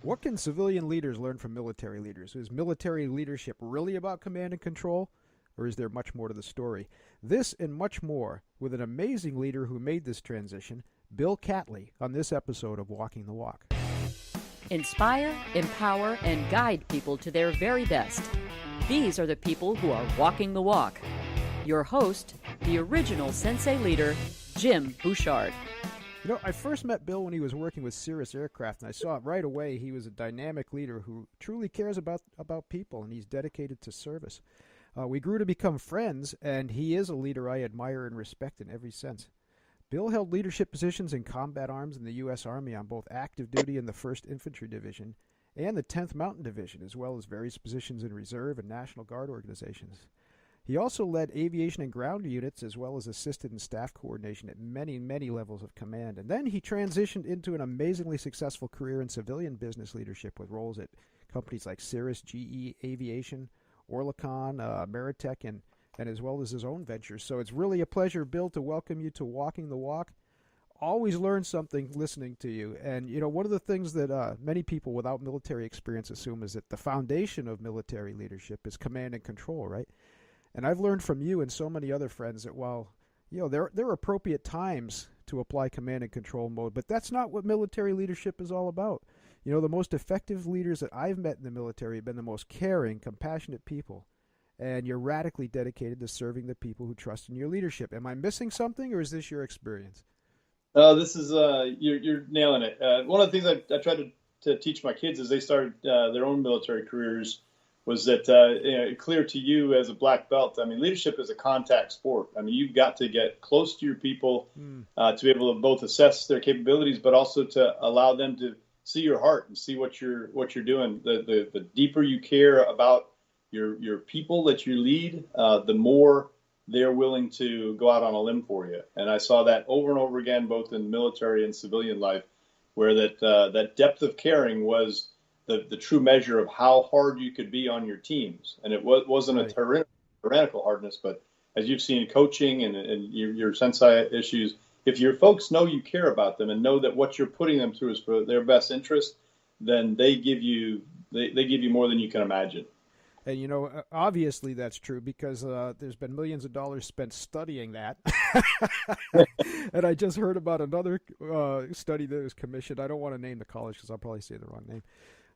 What can civilian leaders learn from military leaders? Is military leadership really about command and control, or is there much more to the story? This and much more with an amazing leader who made this transition, Bill Cattley, on this episode of Walking the Walk. Inspire, empower, and guide people to their very best. These are the people who are walking the walk. Your host, the original Sensei leader, Jim Bouchard. You know, I first met Bill when he was working with Cirrus Aircraft, and I saw it right away. He was a dynamic leader who truly cares about people, and he's dedicated to service. We grew to become friends, and he is a leader I admire and respect in every sense. Bill held leadership positions in combat arms in the U.S. Army on both active duty in the 1st Infantry Division and the 10th Mountain Division, as well as various positions in Reserve and National Guard organizations. He also led aviation and ground units, as well as assisted in staff coordination at many, many levels of command. And then he transitioned into an amazingly successful career in civilian business leadership with roles at companies like Cirrus, GE Aviation, Orlicon, Meritech, and as well as his own ventures. So it's really a pleasure, Bill, to welcome you to Walking the Walk. Always learn something listening to you. And, you know, one of the things that many people without military experience assume is that the foundation of military leadership is command and control, right? And I've learned from you and so many other friends that while, you know, there are appropriate times to apply command and control mode, but that's not what military leadership is all about. You know, the most effective leaders that I've met in the military have been the most caring, compassionate people. And you're radically dedicated to serving the people who trust in your leadership. Am I missing something, or is this your experience? This is you're nailing it. One of the things I tried to teach my kids as they started their own military careers was that clear to you as a black belt. I mean, leadership is a contact sport. I mean, you've got to get close to your people to be able to both assess their capabilities, but also to allow them to see your heart and see what you're doing. The deeper you care about your people that you lead, the more they're willing to go out on a limb for you. And I saw that over and over again, both in military and civilian life, where that depth of caring was the true measure of how hard you could be on your teams. And it wasn't a tyrannical hardness, but as you've seen coaching and your sensei issues, if your folks know you care about them and know that what you're putting them through is for their best interest, then they give you more than you can imagine. And, you know, obviously that's true because there's been millions of dollars spent studying that. And I just heard about another study that was commissioned. I don't want to name the college because I'll probably say the wrong name.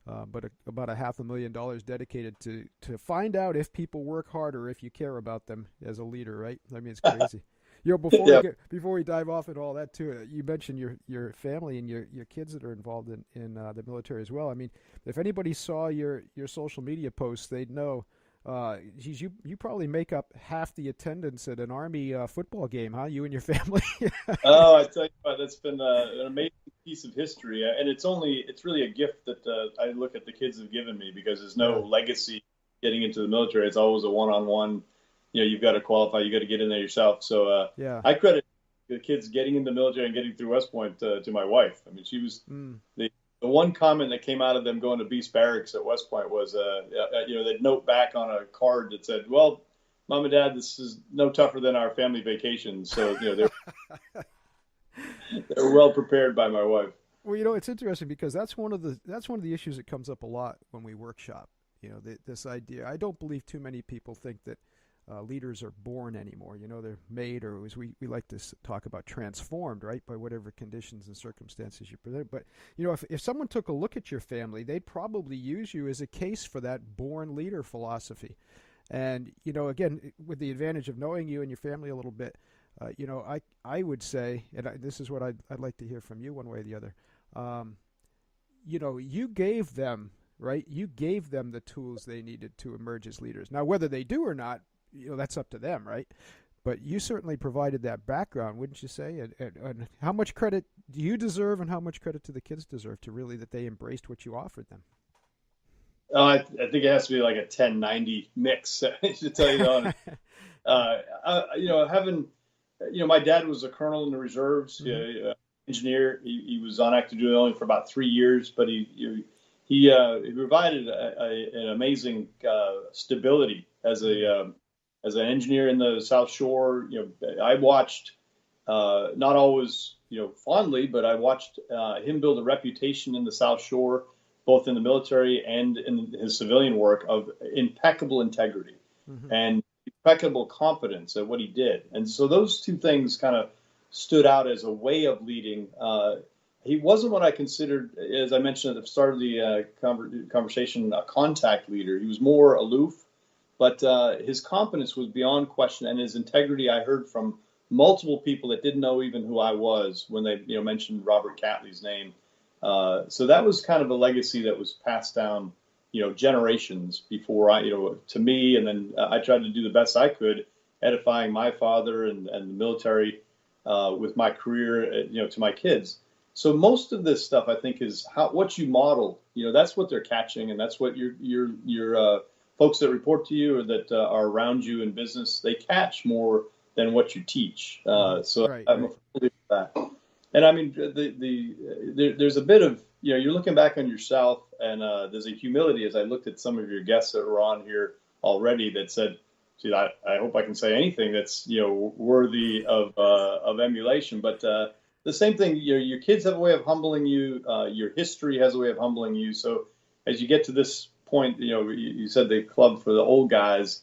But about $500,000 dedicated to find out if people work hard or if you care about them as a leader, right? I mean, it's crazy. You know, before we dive off into all that too, you mentioned your family and your kids that are involved in the military as well. I mean, if anybody saw your social media posts, they'd know. Geez, you probably make up half the attendance at an Army football game, huh? You and your family. Oh, I tell you what, that's been an amazing piece of history, and it's really a gift that I look at the kids have given me because there's no legacy getting into the military. It's always a one-on-one. You know, you've got to qualify. You got to get in there yourself. So I credit the kids getting in the military and getting through West Point to my wife. I mean, she was the one comment that came out of them going to Beast Barracks at West Point was, they'd note back on a card that said, "Well, Mom and Dad, this is no tougher than our family vacation." So they're well prepared by my wife. Well, you know, it's interesting because that's one of the issues that comes up a lot when we workshop. You know, this idea. I don't believe too many people think that leaders are born anymore. You know, they're made, or as we like to talk about, transformed, right, by whatever conditions and circumstances you present. But, you know, if someone took a look at your family, they'd probably use you as a case for that born leader philosophy. And, you know, again, with the advantage of knowing you and your family a little bit, you know, I would say, and this is what I'd like to hear from you one way or the other, you know, you gave them, right, you gave them the tools they needed to emerge as leaders. Now, whether they do or not, you know, that's up to them, right? But you certainly provided that background, wouldn't you say? And how much credit do you deserve, and how much credit do the kids deserve to really that they embraced what you offered them? I think it has to be like a 10-90 mix, to tell you the honest. My dad was a colonel in the reserves, engineer. He was on active duty only for about 3 years, but he provided an amazing stability as an engineer in the South Shore. You know, I watched, not always, fondly, but I watched him build a reputation in the South Shore both in the military and in his civilian work, of impeccable integrity and impeccable competence at what he did. And so those two things kind of stood out as a way of leading. He wasn't what I considered, as I mentioned at the start of the conversation, a contact leader. He was more aloof, but his competence was beyond question, and his integrity I heard from multiple people that didn't know even who I was when they mentioned Robert Cattley's name. So that was kind of a legacy that was passed down, generations before to me, and then I tried to do the best I could, edifying my father and the military with my career, to my kids. So most of this stuff, I think, is what you model. That's what they're catching, and that's what your folks that report to you or that are around you in business, they catch more than what you teach. So Right, I'm a full believer in that. And I mean, there's a bit of you're looking back on yourself, and there's a humility as I looked at some of your guests that were on here already that said, "Gee, I hope I can say anything that's worthy of emulation." But the same thing, your kids have a way of humbling you. Your history has a way of humbling you. So as you get to this point, you said the club for the old guys.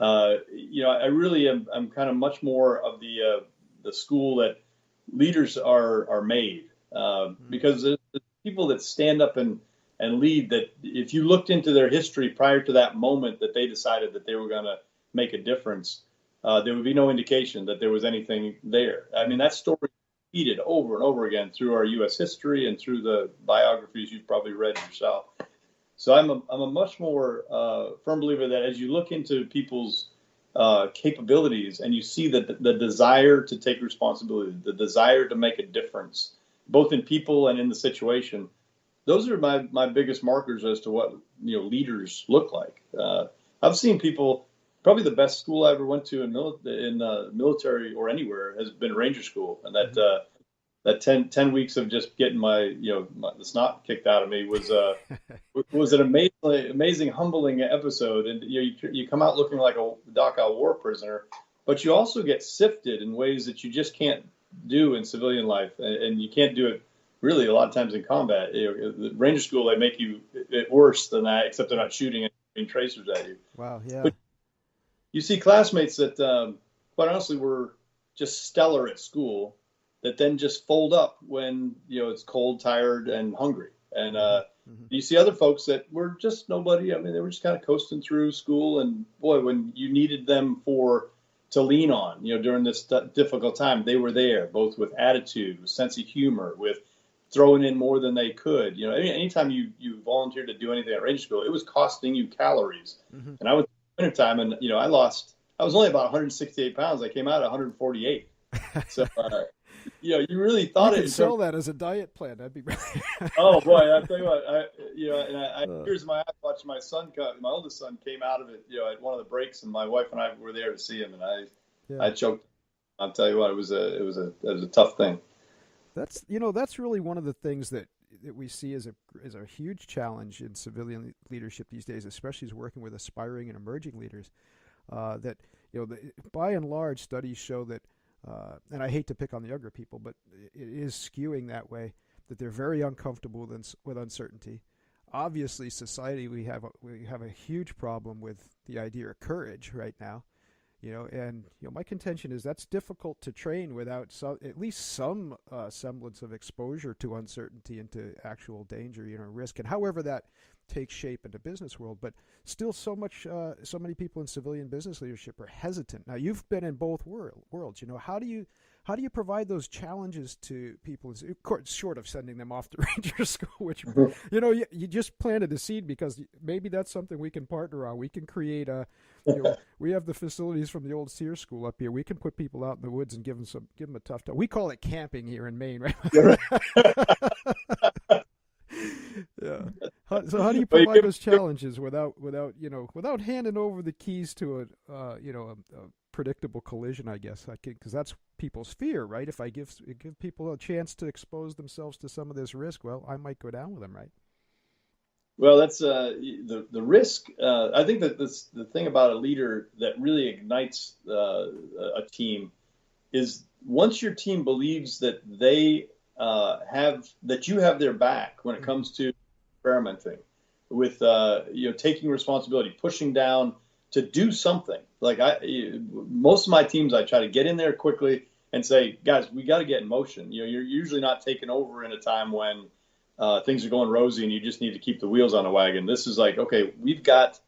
I really am kind of much more of the school that leaders are made because the people that stand up and lead, that if you looked into their history prior to that moment that they decided that they were going to make a difference, there would be no indication that there was anything there. I mean, that story repeated over and over again through our U.S. history and through the biographies you've probably read yourself. So I'm a much more firm believer that as you look into people's capabilities and you see that the desire to take responsibility, the desire to make a difference, both in people and in the situation, those are my biggest markers as to what leaders look like. I've seen people. Probably the best school I ever went to in military or anywhere has been Ranger School, and that 10 weeks of just getting the snot kicked out of me was an amazing, humbling episode. And you come out looking like a Dachau war prisoner, but you also get sifted in ways that you just can't do in civilian life, and you can't do it really a lot of times in combat. The Ranger School, they make you it worse than that, except they're not shooting and tracers at you. Wow, yeah. But you see classmates that, quite honestly, were just stellar at school that then just fold up when, it's cold, tired, and hungry. And you see other folks that were just nobody. I mean, they were just kind of coasting through school. And, boy, when you needed them to lean on, during this difficult time, they were there, both with attitude, with sense of humor, with throwing in more than they could. Anytime you volunteered to do anything at Ranger School, it was costing you calories. And I was wintertime, and I was only about 168 pounds. I came out at 148. So you really thought you could sell that as a diet plan. That'd be Oh boy, I tell you what, here's my watch. My oldest son came out of it at one of the breaks, and my wife and I were there to see him, and I choked. I'll tell you what, it was a tough thing. That's really one of the things that we see as a huge challenge in civilian leadership these days, especially as working with aspiring and emerging leaders. That by and large, studies show that, and I hate to pick on the younger people, but it is skewing that way. That they're very uncomfortable with uncertainty. Obviously, society we have a huge problem with the idea of courage right now. And my contention is that's difficult to train without at least some semblance of exposure to uncertainty and to actual danger, risk, and however that takes shape in the business world. But still, so many people in civilian business leadership are hesitant. Now, you've been in both worlds. How do you provide those challenges to people? Of course, short of sending them off to Ranger School, which you just planted a seed, because maybe that's something we can partner on. We can create we have the facilities from the old Sears School up here. We can put people out in the woods and give them a tough time. We call it camping here in Maine, right? Yeah. So how do you provide those challenges without handing over the keys to a predictable collision, I guess, because that's people's fear, right? If I give people a chance to expose themselves to some of this risk, well, I might go down with them, right? Well, that's the risk. I think that the thing about a leader that really ignites a team is once your team believes that they you have their back when it comes to experimenting with, taking responsibility, pushing down to do something. Like most of my teams, I try to get in there quickly and say, guys, we got to get in motion. You're usually not taking over in a time when things are going rosy and you just need to keep the wheels on a wagon. This is like, okay, we've got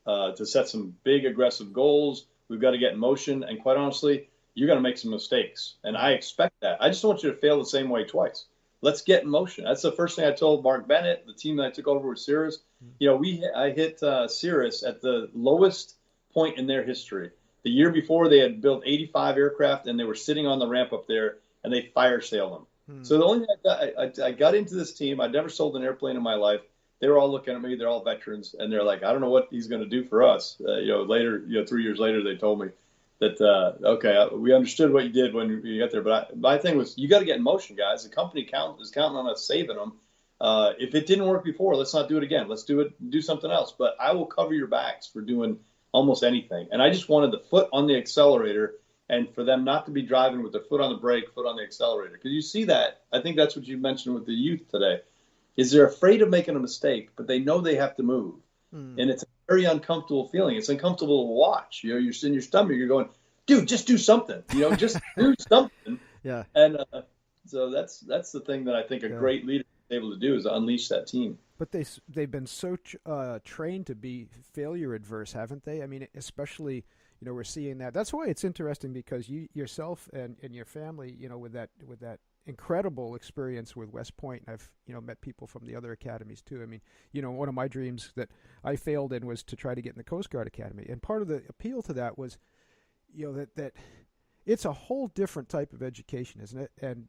to set some big aggressive goals. We've got to get in motion. And quite honestly, you're going to make some mistakes. And I expect that. I just don't want you to fail the same way twice. Let's get in motion. That's the first thing I told Mark Bennett, the team that I took over with Cirrus. I hit Cirrus at the lowest point in their history. The year before, they had built 85 aircraft, and they were sitting on the ramp up there, and they fire sailed them. So the only thing I got into this team, I'd never sold an airplane in my life. They were all looking at me. They're all veterans, and they're like, I don't know what he's going to do for us. Later, 3 years later, they told me that, okay, we understood what you did when you got there. But my thing was, you got to get in motion, guys. The company is counting on us saving them. If it didn't work before, let's not do it again. Let's do something else. But I will cover your backs for doing almost anything. And I just wanted the foot on the accelerator and for them not to be driving with their foot on the brake, foot on the accelerator. Because you see that. I think that's what you mentioned with the youth today, is they're afraid of making a mistake, but they know they have to move. And it's a very uncomfortable feeling. It's uncomfortable to watch. You're in your stomach. You're going, dude, just do something. Just do something. Yeah. And so that's the thing that I think a great leader is able to do, is unleash that team. But they've been so trained to be failure adverse, haven't they? I mean, especially, we're seeing that. That's why it's interesting, because you yourself and your family, with that incredible experience with West Point. I've met people from the other academies too. I mean, one of my dreams that I failed in was to try to get in the Coast Guard Academy, and part of the appeal to that was, that it's a whole different type of education, isn't it? And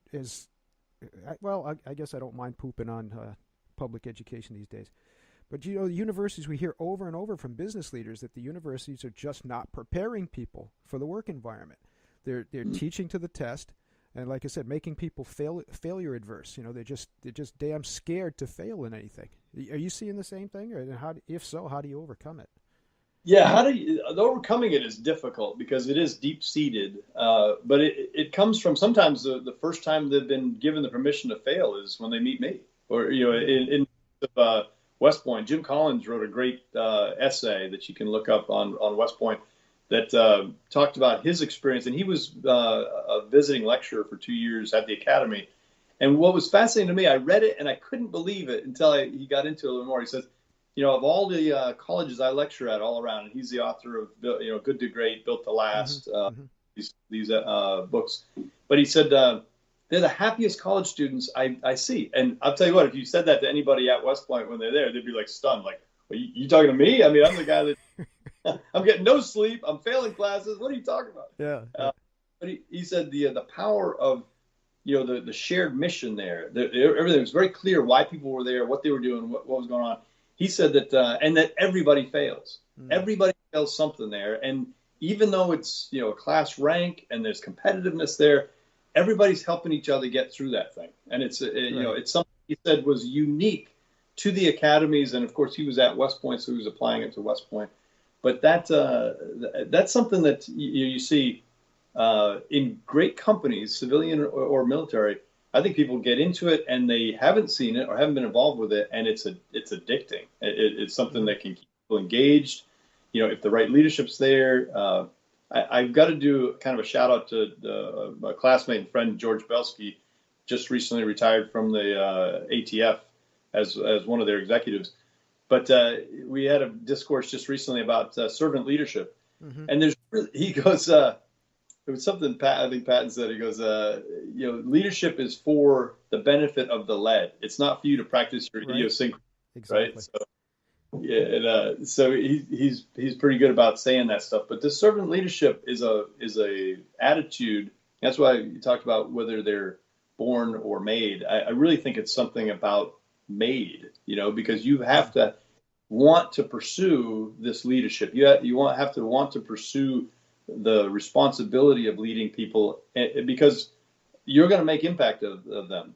I guess I don't mind pooping on public education these days. But the universities, we hear over and over from business leaders that the universities are just not preparing people for the work environment. They're teaching to the test, and like I said, making people failure adverse. They're just damn scared to fail in anything. Are you seeing the same thing? Or if so, how do you overcome it? Yeah, overcoming it is difficult because it is deep seated. But it comes from sometimes the first time they've been given the permission to fail is when they meet me. Or in West Point, Jim Collins wrote a great essay that you can look up on West Point that talked about his experience, and he was a visiting lecturer for 2 years at the academy. And what was fascinating to me, I read it and I couldn't believe it until he got into it a little more. He says, of all the colleges I lecture at all around, and he's the author of Good to Great, Built to Last, these books. But he said they're the happiest college students I see. And I'll tell you what, if you said that to anybody at West Point when they're there, they'd be like stunned, like, well, you talking to me? I mean, I'm the guy that I'm getting no sleep. I'm failing classes. What are you talking about? Yeah. But he said the power of the shared mission there. Everything was very clear why people were there, what they were doing, what was going on. He said that and that everybody fails. Everybody fails something there. And even though it's a class rank and there's competitiveness there, everybody's helping each other get through that thing. And it's it's something he said was unique to the academies. And of course, he was at West Point, so he was applying it to West Point. But that's something that you see in great companies, civilian or military. I think people get into it and they haven't seen it or haven't been involved with it, and it's addicting. It's something that can keep people engaged. If the right leadership's there. I've got to do kind of a shout out to my classmate and friend George Belsky, just recently retired from the ATF as one of their executives. But we had a discourse just recently about servant leadership, and he goes. It was something I think Patton said. He goes, leadership is for the benefit of the led. It's not for you to practice your idiosyncrasy, exactly. right? So he's pretty good about saying that stuff. But the servant leadership is a attitude. That's why you talked about whether they're born or made. I really think it's something about made. Because you have to want to pursue this leadership. You have to want to pursue the responsibility of leading people, because you're going to make impact of them.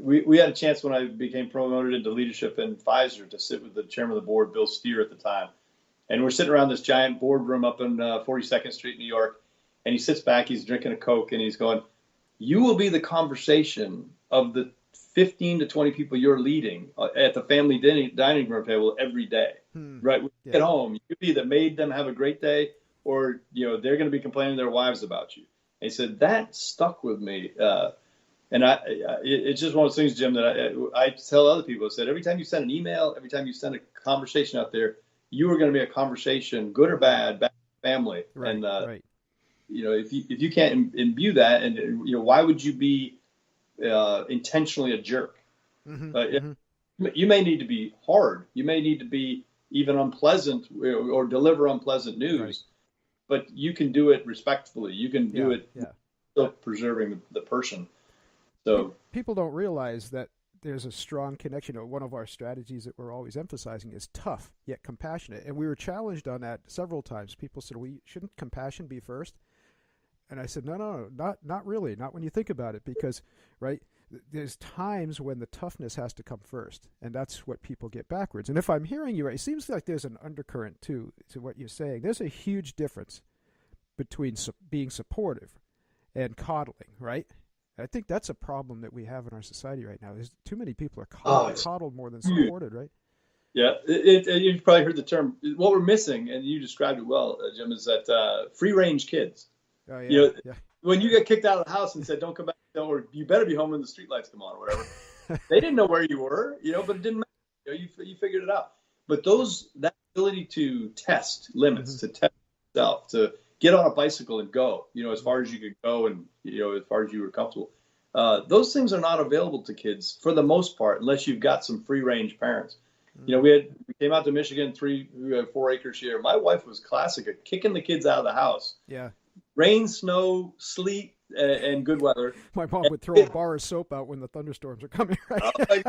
We had a chance when I became promoted into leadership in Pfizer to sit with the chairman of the board, Bill Steer, at the time. And we're sitting around this giant boardroom up in 42nd Street, New York. And he sits back, he's drinking a Coke, and he's going, you will be the conversation of the 15 to 20 people you're leading at the family dining room table every day, right? When you get home, you either made them have a great day, or they're going to be complaining to their wives about you. And he said that stuck with me, and it's just one of those things, Jim, that I tell other people. I said every time you send an email, every time you send a conversation out there, you are going to be a conversation, good or bad family, right, and right. if you can't imbue that, and why would you be intentionally a jerk? You may need to be hard. You may need to be even unpleasant or deliver unpleasant news, right. But you can do it respectfully. You can do it still preserving the person. So people don't realize that there's a strong connection. One of our strategies that we're always emphasizing is tough yet compassionate, and we were challenged on that several times. People said, "Well, shouldn't compassion be first?" And I said, no, not really. Not when you think about it, because, right, there's times when the toughness has to come first, and that's what people get backwards. And if I'm hearing you right, it seems like there's an undercurrent, too, to what you're saying. There's a huge difference between being supportive and coddling, right? I think that's a problem that we have in our society right now. There's too many people are coddled more than supported, right? Yeah, you've probably heard the term. What we're missing, and you described it well, Jim, is that free-range kids. Oh, yeah, When you get kicked out of the house and said, "Don't come back," or "You better be home when the streetlights come on," or whatever, they didn't know where you were, but it didn't matter. You figured it out. But that ability to test limits, to test yourself, to get on a bicycle and go, as far as you could go, and as far as you were comfortable. Those things are not available to kids for the most part, unless you've got some free-range parents. We came out to Michigan, 4 acres here. My wife was classic at kicking the kids out of the house. Yeah. Rain, snow, sleet, and good weather. My mom would throw a bar of soap out when the thunderstorms are coming, right?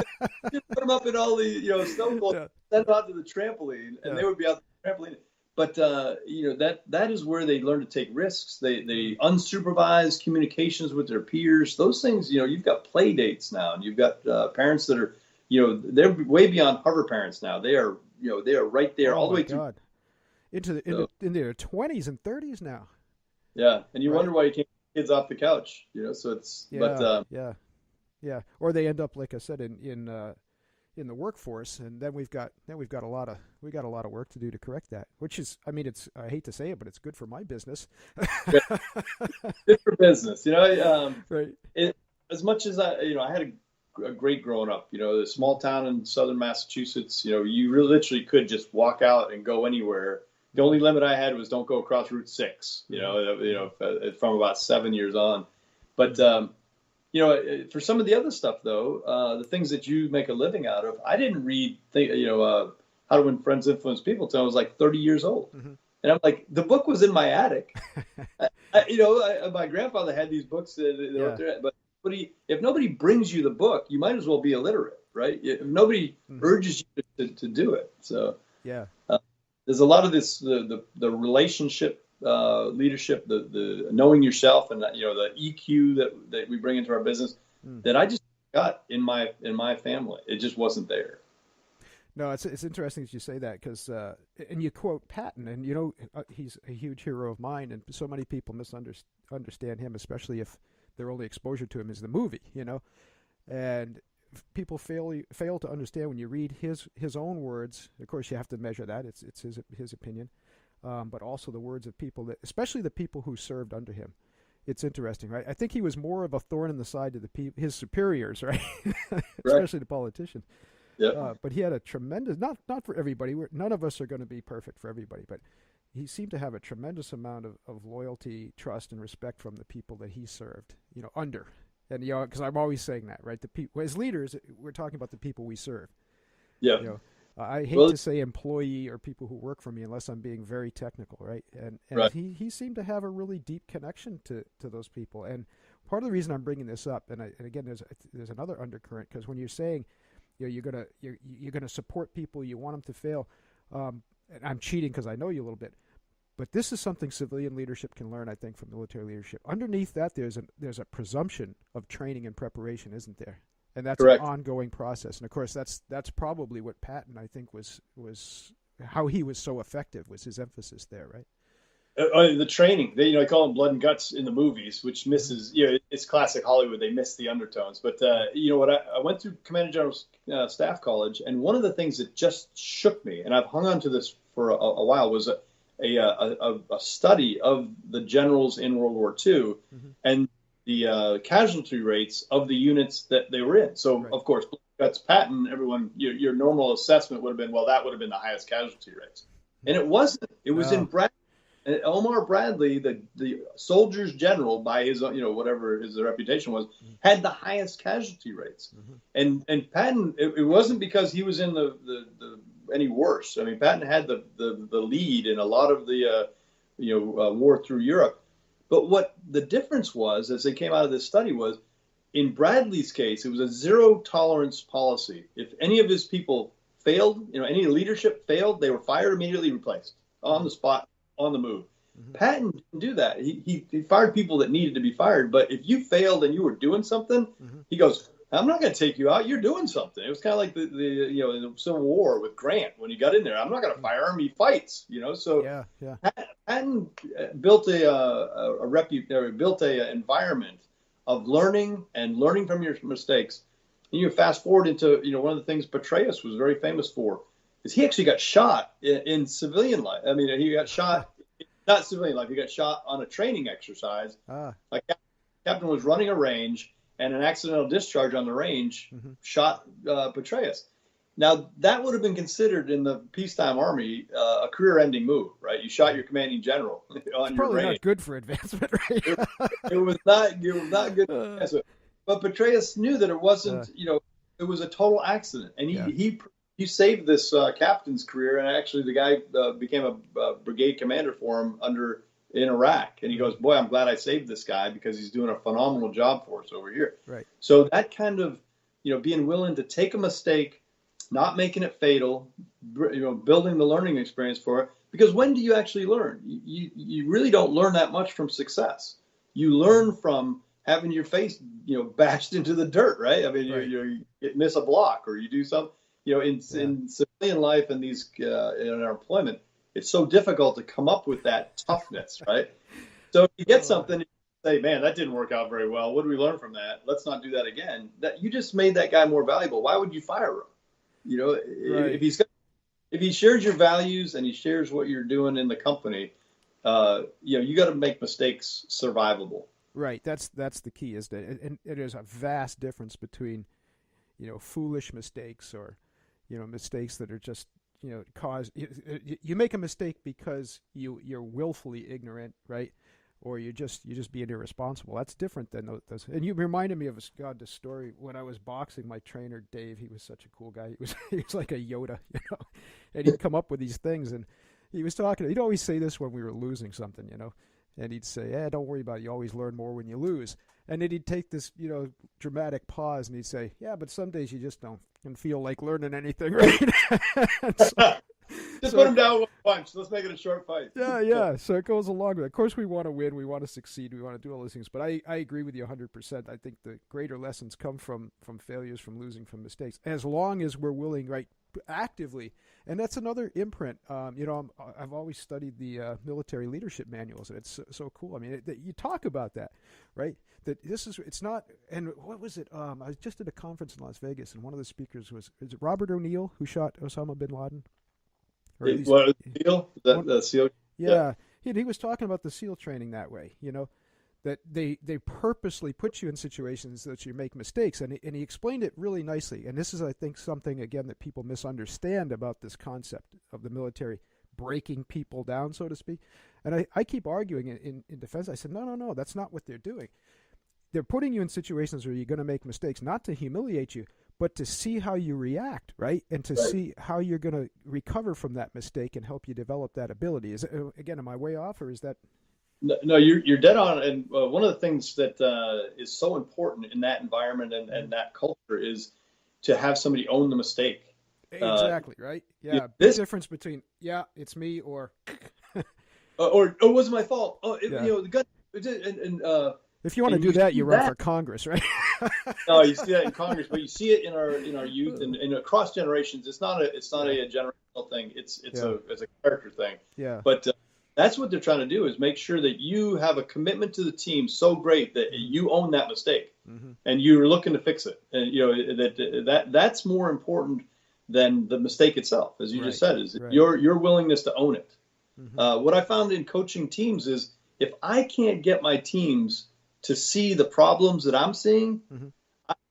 Just put them up in all the snow balls, send them out to the trampoline, and they would be out the trampoline. But that is where they learn to take risks. They unsupervised communications with their peers. Those things, you've got play dates now, and you've got parents that are, they're way beyond hover parents now. They are right there all the way through into their 20s and 30s now. Yeah, and you wonder why you can't get kids off the couch, So it's or they end up, like I said, in the workforce, and then we've got a lot of work to do to correct that. Which is, I hate to say it, but it's good for my business. Good for business, right. As much as I had a great growing up, a small town in southern Massachusetts. You really literally could just walk out and go anywhere. The only limit I had was don't go across Route 6, from about 7 years on. But, for some of the other stuff, though, the things that you make a living out of, I didn't read, How to Win Friends, Influence People until I was like 30 years old. And I'm like, the book was in my attic. My grandfather had these books that were there, but if nobody brings you the book, you might as well be illiterate, right? If nobody urges you to do it. So, there's a lot of this, the relationship leadership, the knowing yourself, and the EQ that we bring into our business that I just got in my family. It just wasn't there. No, it's interesting that you say that, because and you quote Patton, and he's a huge hero of mine, and so many people misunderstand him, especially if their only exposure to him is the movie, and people fail to understand when you read his own words. Of course, you have to measure that. It's his opinion, but also the words of people especially the people who served under him. It's interesting, right? I think he was more of a thorn in the side to his superiors, right? Especially the politicians. Yeah. But he had a tremendous, not for everybody. None of us are going to be perfect for everybody, but he seemed to have a tremendous amount of loyalty, trust, and respect from the people that he served, under. And, because I'm always saying that, right? The people, as leaders, we're talking about the people we serve. Yeah. I hate to say employee or people who work for me unless I'm being very technical, right? And right. He seemed to have a really deep connection to those people. And part of the reason I'm bringing this up, and again, there's another undercurrent, because when you're saying, you're gonna support people, you want them to fail. And I'm cheating because I know you a little bit. But this is something civilian leadership can learn, I think, from military leadership. Underneath that, there's a presumption of training and preparation, isn't there? And that's Correct. An ongoing process. And of course, that's probably what Patton, I think, was how he was so effective, was his emphasis there, right? The training, they call them blood and guts in the movies, which misses, it's classic Hollywood. They miss the undertones. But you know what? I went through Commanding General's Staff College, and one of the things that just shook me, and I've hung on to this for a while, was a study of the generals in World War II and the casualty rates of the units that they were in. So, of course, that's Patton. Everyone, your normal assessment would have been, well, that would have been the highest casualty rates, and it wasn't. It was in Bradley. And Omar Bradley, the soldier's general, by his whatever his reputation was, had the highest casualty rates. And Patton, it wasn't because he was in the any worse. I mean, Patton had the lead in a lot of the war through Europe. But what the difference was, as they came out of this study, was in Bradley's case, it was a zero tolerance policy. If any of his people failed, any leadership failed, they were fired immediately, replaced on the spot, on the move. Patton didn't do that. He fired people that needed to be fired. But if you failed and you were doing something, he goes, I'm not going to take you out. You're doing something. It was kind of like the Civil War with Grant when he got in there. I'm not going to fire him. He fights. So Patton built built a environment of learning from your mistakes. And you fast forward into one of the things Petraeus was very famous for is he actually got shot in civilian life. I mean, he got shot, not civilian life. He got shot on a training exercise. Like captain was running a range, and an accidental discharge on the range shot Petraeus. Now, that would have been considered in the peacetime army a career-ending move, right? You shot your commanding general on it's your range. Probably not good for advancement, right? it was not good for advancement. But Petraeus knew that it wasn't, it was a total accident, and he saved this captain's career, and actually the guy became a brigade commander for him in Iraq. And he goes, boy, I'm glad I saved this guy because he's doing a phenomenal job for us over here. Right. So that kind of, being willing to take a mistake, not making it fatal, building the learning experience for it. Because when do you actually learn? You really don't learn that much from success. You learn from having your face, bashed into the dirt, right? I mean, you miss a block or you do something. In civilian life and in our employment, it's so difficult to come up with that toughness, right? So if you get something, you say, man, that didn't work out very well. What do we learn from that? Let's not do that again. That you just made that guy more valuable. Why would you fire him? If he shares your values and he shares what you're doing in the company, you got to make mistakes survivable. Right. That's the key, isn't it? And there's a vast difference between, foolish mistakes or, mistakes that are just, cause you make a mistake because you're willfully ignorant, right? Or you're just being irresponsible. That's different than those. And you reminded me of this story when I was boxing. My trainer Dave, he was such a cool guy. He was like a Yoda, and he'd come up with these things. And he was talking. He'd always say this when we were losing something, and he'd say, don't worry about it. You always learn more when you lose. And then he'd take this, dramatic pause, and he'd say, yeah, but some days you just don't feel like learning anything, right? Just put him down with a punch. Let's make it a short fight. Yeah. So it goes along with it. Of course, we want to win. We want to succeed. We want to do all those things. But I agree with you 100%. I think the greater lessons come from failures, from losing, from mistakes, as long as we're willing, right, actively. And that's another imprint. I've always studied the military leadership manuals, and it's so cool. I mean, you talk about that, right? That it's not, and what was it? I was just at a conference in Las Vegas, and one of the speakers is it Robert O'Neill, who shot Osama bin Laden? What, SEAL? The SEAL? Yeah. He was talking about the SEAL training that way, that they purposely put you in situations that you make mistakes. And he explained it really nicely. And this is, I think, something, again, that people misunderstand about this concept of the military breaking people down, so to speak. And I keep arguing in defense. I said, no, that's not what they're doing. They're putting you in situations where you're going to make mistakes, not to humiliate you, but to see how you react, right? And to see how you're going to recover from that mistake and help you develop that ability. Again, am I way off, or is that? No, you're dead on. And one of the things that is so important in that environment and that culture is to have somebody own the mistake. Exactly, right? Yeah, big difference between, it's me, or... or it wasn't my fault. The gun... If you want to do that, you run for Congress, right? No, you see that in Congress, but you see it in our youth and across generations. It's not a generational thing. It's a character thing. Yeah. But That's what they're trying to do, is make sure that you have a commitment to the team so great that you own that mistake and you're looking to fix it. And that's more important than the mistake itself, as you just said, is your willingness to own it. What I found in coaching teams is if I can't get my teams to see the problems that I'm seeing,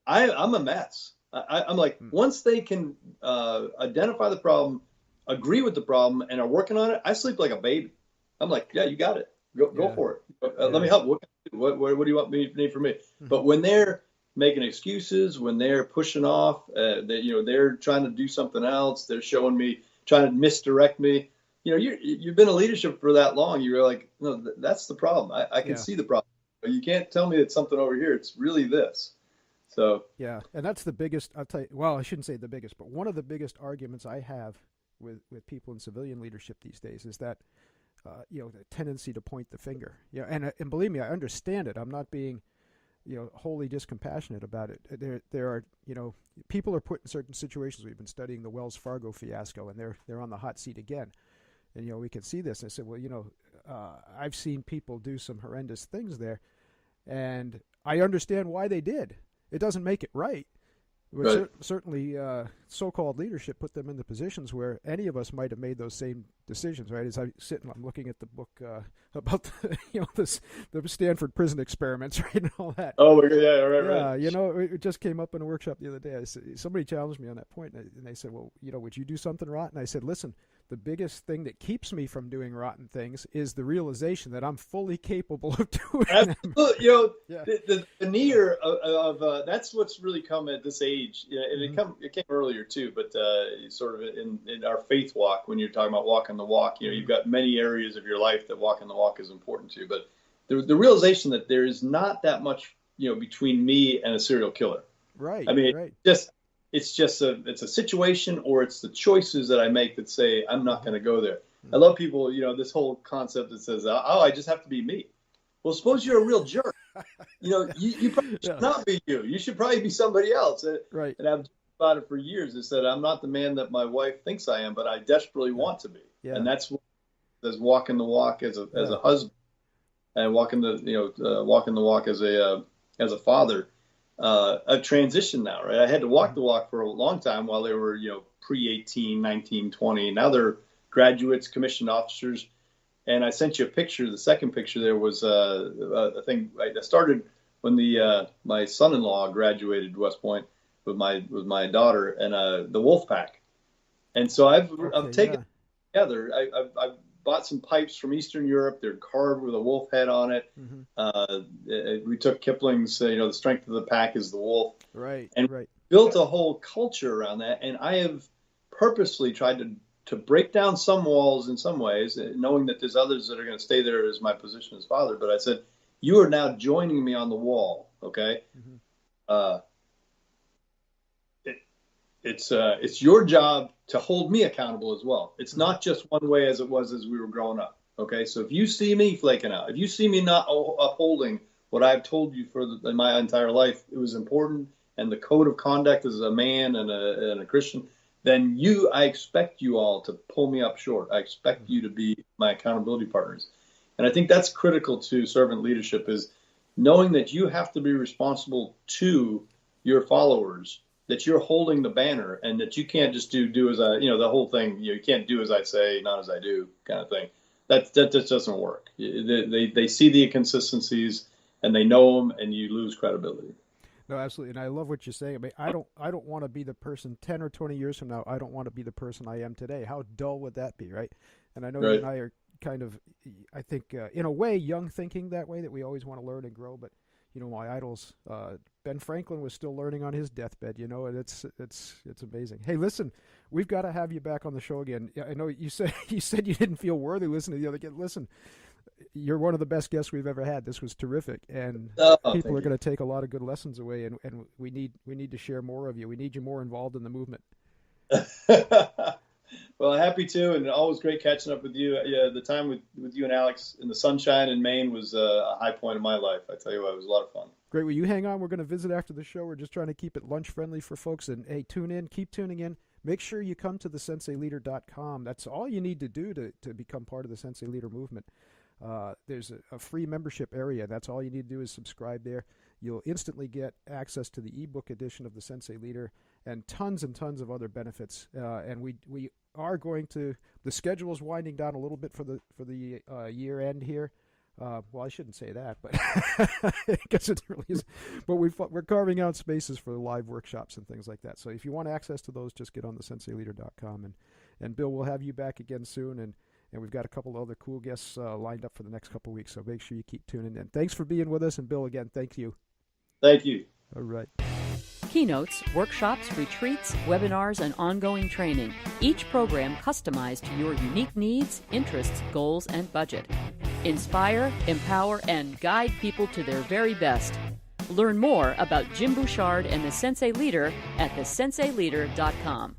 I'm a mess. I'm like, once they can identify the problem, agree with the problem, and are working on it, I sleep like a baby. I'm like, yeah, you got it. Go for it. Let me help. What do you want me need from me? But when they're making excuses, when they're pushing off, they're trying to do something else. They're showing me, trying to misdirect me. You've been in leadership for that long. You're like, no, that's the problem. I can see the problem. But you can't tell me it's something over here. It's really this. So yeah, and that's the biggest. I'll tell you. Well, I shouldn't say the biggest, but one of the biggest arguments I have with people in civilian leadership these days is that the tendency to point the finger. Yeah, and believe me, I understand it. I'm not being wholly discompassionate about it. There are people are put in certain situations. We've been studying the Wells Fargo fiasco, and they're on the hot seat again. And we can see this. And I said, well, I've seen people do some horrendous things there, and I understand why they did. It doesn't make it right. But certainly, so-called leadership put them in the positions where any of us might have made those same decisions. Right? As I sit and I'm looking at the book about the Stanford prison experiments, right, and all that. Oh, yeah, right. It just came up in a workshop the other day. Somebody challenged me on that point, and they said, "Well, would you do something rotten?" I said, "Listen, the biggest thing that keeps me from doing rotten things is the realization that I'm fully capable of doing them." Absolutely. The veneer of that's what's really come at this age. And it came earlier too, but sort of in our faith walk, when you're talking about walking the walk, you've got many areas of your life that walking the walk is important to. But the realization that there is not that much between me and a serial killer. Right. I mean, right. it's a situation, or it's the choices that I make that say I'm not going to go there. I love people, this whole concept that says, oh, I just have to be me. Well, suppose you're a real jerk. You probably should not be you. You should probably be somebody else. Right. And I've talked about it for years. I said, I'm not the man that my wife thinks I am, but I desperately want to be. Yeah. And that's what walking the walk as a husband, and walking the walk as a father. A transition now, right? I had to walk the walk for a long time while they were, pre-18, 19, 20. Now they're graduates, commissioned officers. And I sent you a picture. The second picture there was a thing. I started when my son-in-law graduated West Point with my daughter, and the Wolf Pack. And so I've taken it together. I've bought some pipes from Eastern Europe. They're carved with a wolf head on it. We took Kipling's, the strength of the pack is the wolf. Right. And right. built a whole culture around that. And I have purposely tried to break down some walls in some ways, knowing that there's others that are going to stay there as my position as father. But I said, you are now joining me on the wall. Okay. It's your job to hold me accountable as well. It's not just one way as it was as we were growing up. Okay, so if you see me flaking out, if you see me not upholding what I've told you in my entire life, it was important, and the code of conduct as a man and a Christian, then I expect you all to pull me up short. I expect you to be my accountability partners. And I think that's critical to servant leadership, is knowing that you have to be responsible to your followers, that you're holding the banner, and that you can't just do as I, the whole thing, you can't do as I say, not as I do kind of thing. That just doesn't work. They see the inconsistencies and they know them, and you lose credibility. No, absolutely. And I love what you're saying. I mean, I don't want to be the person 10 or 20 years from now. I don't want to be the person I am today. How dull would that be, right? And I know you and I are kind of, I think, in a way, young thinking that way, that we always want to learn and grow. But my idols, Ben Franklin was still learning on his deathbed, and it's amazing. Hey, listen, we've got to have you back on the show again. I know you said you didn't feel worthy listening to the other guest. Listen, you're one of the best guests we've ever had. This was terrific, and people are going to take a lot of good lessons away. And we need to share more of you. We need you more involved in the movement. Well, happy to, and always great catching up with you. Yeah, the time with you and Alex in the sunshine in Maine was a high point of my life. I tell you what, it was a lot of fun. Great. Well, you hang on. We're going to visit after the show. We're just trying to keep it lunch friendly for folks. And hey, tune in. Keep tuning in. make sure you come to the SenseiLeader.com. That's all you need to do to become part of the Sensei Leader movement. There's a free membership area. That's all you need to do is subscribe there. You'll instantly get access to the ebook edition of the Sensei Leader and tons of other benefits. And we are going to, the schedule is winding down a little bit for the year end here. Well, I shouldn't say that, but I guess it really is. But we're carving out spaces for live workshops and things like that. So if you want access to those, just get on the SenseiLeader.com. And Bill, we'll have you back again soon. And we've got a couple of other cool guests lined up for the next couple of weeks. So make sure you keep tuning in. Thanks for being with us. And Bill, again, thank you. Thank you. All right. Keynotes, workshops, retreats, webinars, and ongoing training. Each program customized to your unique needs, interests, goals, and budget. Inspire, empower, and guide people to their very best. Learn more about Jim Bouchard and the Sensei Leader at thesenseileader.com.